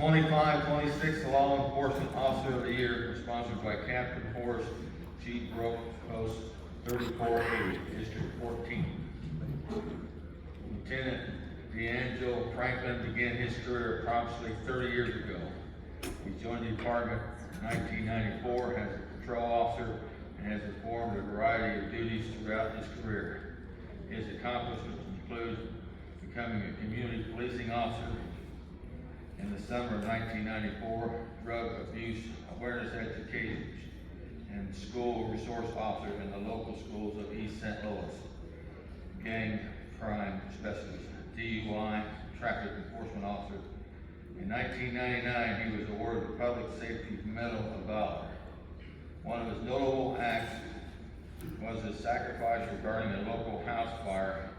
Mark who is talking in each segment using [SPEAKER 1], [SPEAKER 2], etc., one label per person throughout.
[SPEAKER 1] 25-26 Law Enforcement Officer of the Year, sponsored by Captain Horace G. Brooke, Post 3480, District 14. Lieutenant D'Angelo Franklin began his career approximately 30 years ago. He joined the department in 1994 as a patrol officer and has performed a variety of duties throughout his career. His accomplishments include becoming a community policing officer in the summer of 1994, drug abuse awareness education and school resource officer in the local schools of East St. Louis, gang crime specialist, DUI, traffic enforcement officer. In 1999, he was awarded the Public Safety Medal of Valor. One of his notable acts was his sacrifice regarding a local house fire.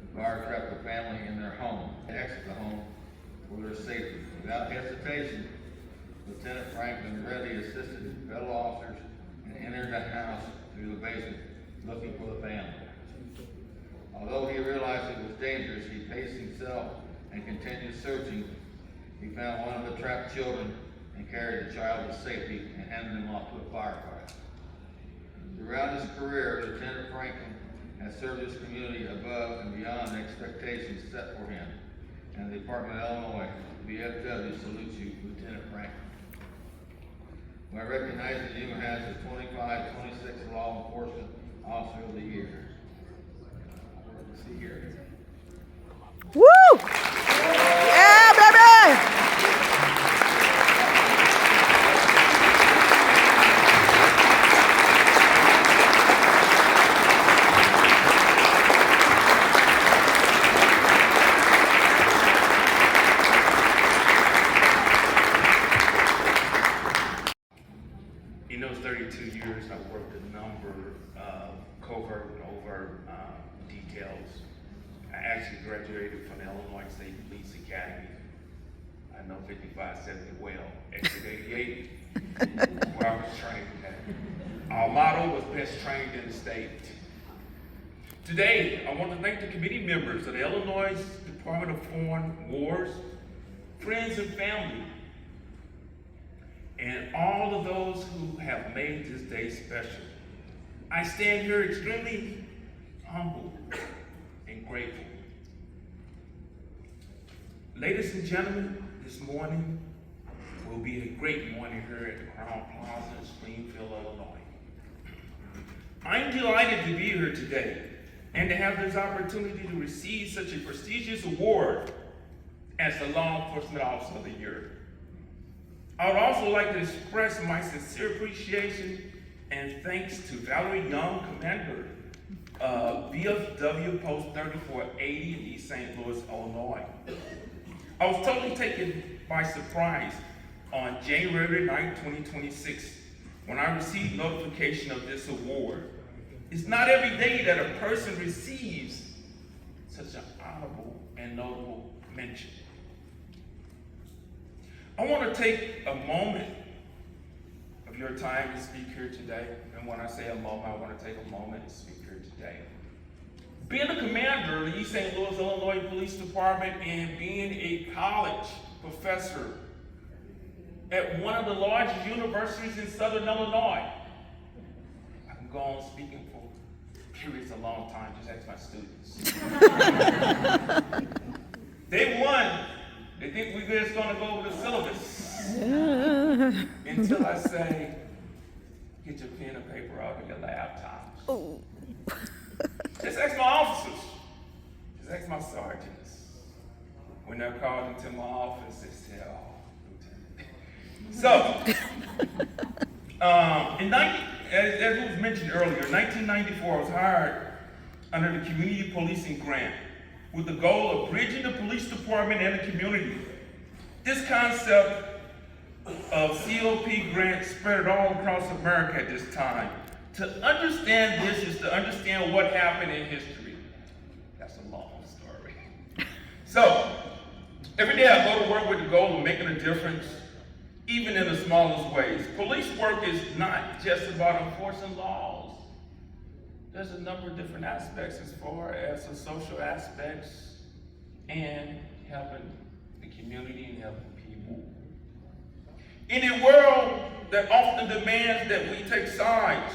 [SPEAKER 1] The fire trapped the family in their home, exit the home for their safety. Without hesitation, Lieutenant Franklin readily assisted fellow officers and entered the house through the basement looking for the family. Although he realized it was dangerous, he paced himself and continued searching. He found one of the trapped children and carried the child to safety and handed him off to a firefighter. Throughout his career, Lieutenant Franklin has served his community above and beyond the expectations set for him. And the Department of Illinois, VFW, salutes you, Lieutenant Franklin. By recognizing you as the 25-26 Law Enforcement Officer of the Year. Let's see here.
[SPEAKER 2] Woo! Yeah, baby!
[SPEAKER 3] In those 32 years, I worked a number of covert and overt details. I actually graduated from the Illinois State Police Academy. I know 5570 well, exit 88, where I was trained at. Our motto was best trained in the state. Today, I want to thank the committee members of the Illinois Department of Foreign Wars, friends and family, and all of those who have made this day special. I stand here extremely humble and grateful. Ladies and gentlemen, this morning will be a great morning here at the Crown Plaza in Springfield, Illinois. I'm delighted to be here today and to have this opportunity to receive such a prestigious award as the Law Enforcement Officer of the Year. I would also like to express my sincere appreciation and thanks to Valerie Young, Commander of VFW Post 3480 in East St. Louis, Illinois. I was totally taken by surprise on January 9, 2026, when I received notification of this award. It's not every day that a person receives such an honorable and notable mention. I want to take a moment of your time to speak here today. And when I say a moment, I want to take a moment to speak here today. Being a commander of the East St. Louis, Illinois Police Department and being a college professor at one of the largest universities in Southern Illinois, I can go on speaking for periods a long time, just ask my students. Day one, they think we're just going to go over the syllabus until I say, get your pen and paper out of your laptops.
[SPEAKER 2] Oh.
[SPEAKER 3] Just ask my officers. Just ask my sergeants. When they're called into my office, they say, oh, Lieutenant. So, as it was mentioned earlier, in 1994, I was hired under the Community Policing Grant with the goal of bridging the police department and the community. This concept of COP grants spread all across America at this time. To understand this is to understand what happened in history. That's a long story. So, every day I go to work with the goal of making a difference, even in the smallest ways. Police work is not just about enforcing laws. There's a number of different aspects as far as the social aspects and helping the community and helping people In a world that often demands that we take sides,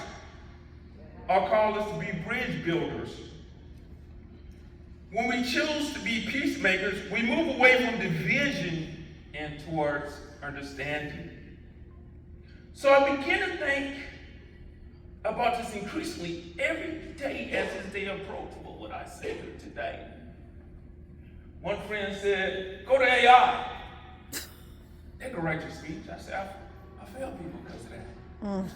[SPEAKER 3] our call is to be bridge builders. When we choose to be peacemakers, we move away from division and towards understanding. So I begin to think about this increasingly every day as this day approaches. What would I say here today? One friend said, go to AI. They can write your speech. I said, I fail people because of that.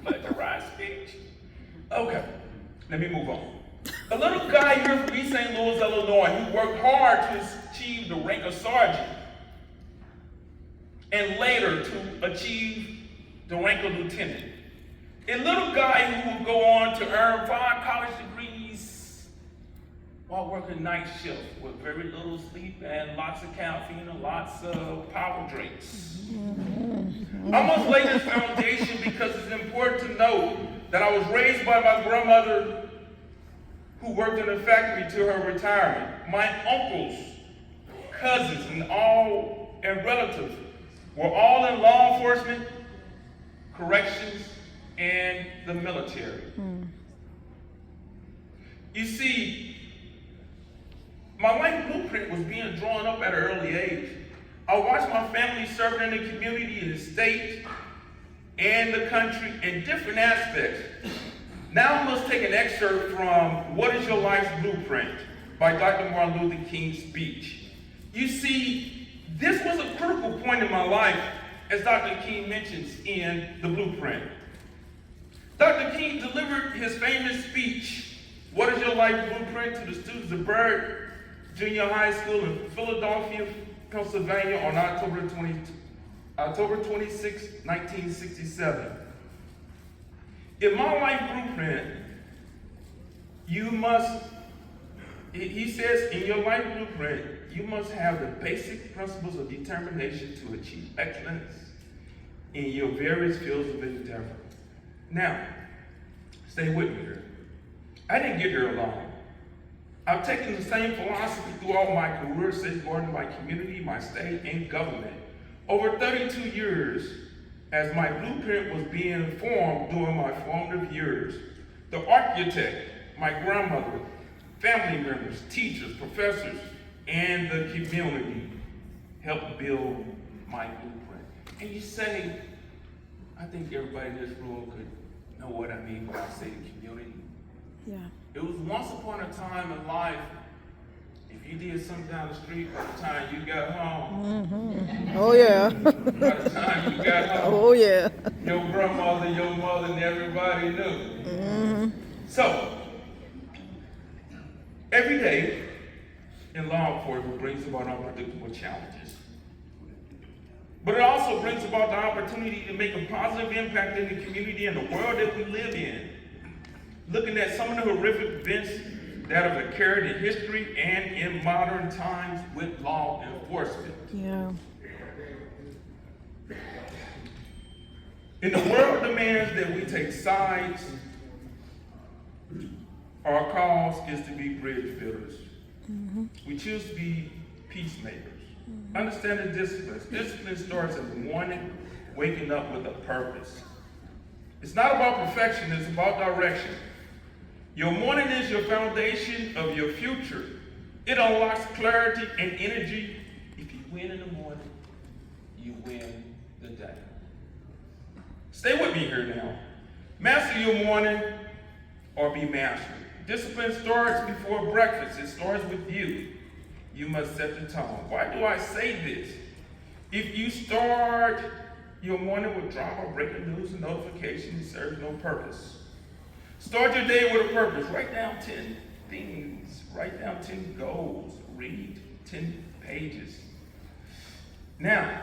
[SPEAKER 3] Plagiarized speech. Okay, let me move on. A little guy here from East St. Louis, Illinois, who worked hard to achieve the rank of sergeant and later to achieve the rank of lieutenant. A little guy who would go on to earn 5 college degrees while working night shift with very little sleep and lots of caffeine and lots of power drinks. I must lay this foundation because it's important to know that I was raised by my grandmother who worked in a factory to her retirement. My uncles, cousins, and relatives were all in law enforcement, corrections, and the military. You see, my life blueprint was being drawn up at an early age. I watched my family serving in the community, in the state, and the country in different aspects. Now I must take an excerpt from What is Your Life's Blueprint by Dr. Martin Luther King's speech. You see, this was a critical point in my life, as Dr. King mentions in the blueprint. Dr. King delivered his famous speech, What is Your Life Blueprint, to the students of Byrd Junior High School in Philadelphia, Pennsylvania on October 26, 1967. In my life blueprint, he says, in your life blueprint, you must have the basic principles of determination to achieve excellence in your various fields of endeavor. Now, stay with me here. I didn't get here alone. I've taken the same philosophy throughout my career, safeguarding my community, my state, and government. Over 32 years, as my blueprint was being formed during my formative years, the architect, my grandmother, family members, teachers, professors, and the community helped build my blueprint. And you say, I think everybody in this room could know what I mean when I say the community.
[SPEAKER 2] Yeah.
[SPEAKER 3] It was once upon a time in life, if you did something down the street, by the time you got home,
[SPEAKER 2] Oh yeah.
[SPEAKER 3] by the time you got home,
[SPEAKER 2] Oh yeah.
[SPEAKER 3] your grandmother, your mother, and everybody knew. So, every day in law enforcement brings about unpredictable challenges. But it also brings about the opportunity to make a positive impact in the community and the world that we live in. Looking at some of the horrific events that have occurred in history and in modern times with law enforcement.
[SPEAKER 2] Yeah.
[SPEAKER 3] In the world demands that we take sides, our cause is to be bridge builders. We choose to be peacemakers. Understand the disciplines. Discipline starts in the morning, waking up with a purpose. It's not about perfection, it's about direction. Your morning is your foundation of your future. It unlocks clarity and energy. If you win in the morning, you win the day. Stay with me here now. Master your morning or be mastered. Discipline starts before breakfast. It starts with you. You must set the tone. Why do I say this? If you start your morning with drama, breaking news, and notifications, it serves no purpose. Start your day with a purpose. Write down 10 things. Write down 10 goals. Read 10 pages. Now,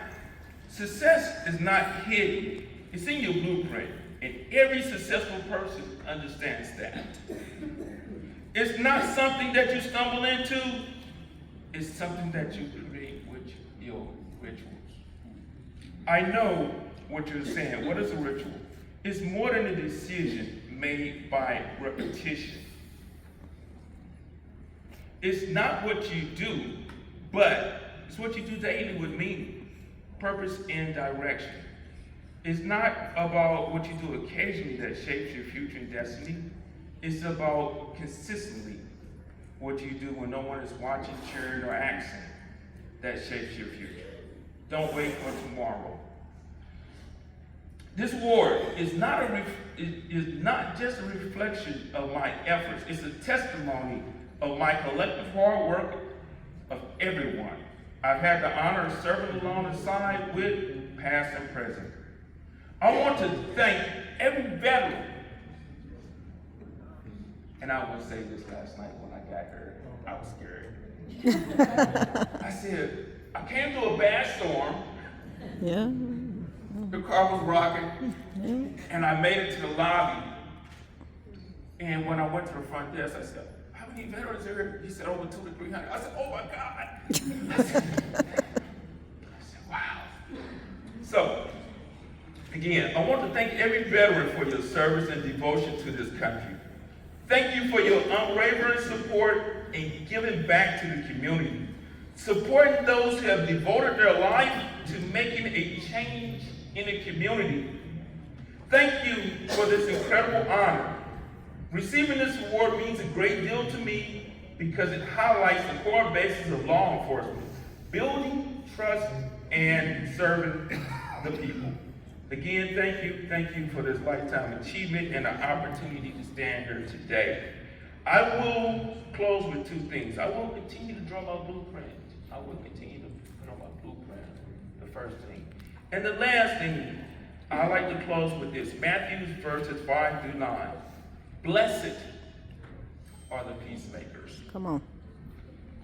[SPEAKER 3] success is not hidden. It's in your blueprint. And every successful person understands that. It's not something that you stumble into. It's something that you create with your rituals. I know what you're saying. What is a ritual? It's more than a decision made by repetition. It's not what you do, but it's what you do daily with meaning. purpose and direction. It's not about what you do occasionally that shapes your future and destiny. It's about consistently what you do when no one is watching, cheering, or asking that shapes your future. Don't wait for tomorrow. This award is not just a reflection of my efforts. It's a testimony of my collective hard work of everyone I've had the honor of serving alongside with, past and present. I want to thank every veteran. And I will say this last night when I got here, I was scared. I said, I came to a bad storm.
[SPEAKER 2] Yeah.
[SPEAKER 3] The car was rocking, and I made it to the lobby. And when I went to the front desk, I said, how many veterans are here? He said, over 200 to 300. I said, oh my God. I said, wow. So, again, I want to thank every veteran for your service and devotion to this country. Thank you for your unwavering support and giving back to the community. Supporting those who have devoted their life to making a change in the community. Thank you for this incredible honor. Receiving this award means a great deal to me because it highlights the core basis of law enforcement, building trust and serving the people. Again, thank you for this lifetime achievement and the opportunity to stand here today. I will close with two things. I will continue to draw my blueprint. I will continue to put on my blueprint, the first thing. And the last thing, I like to close with this. Matthew verses 5 through 9. Blessed are the peacemakers.
[SPEAKER 2] Come on.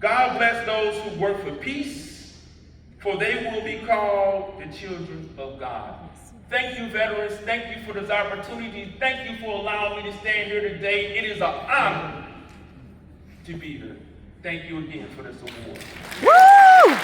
[SPEAKER 3] God bless those who work for peace, for they will be called the children of God. Thank you, veterans. Thank you for this opportunity. Thank you for allowing me to stand here today. It is an honor to be here. Thank you again for this award.
[SPEAKER 2] Woo!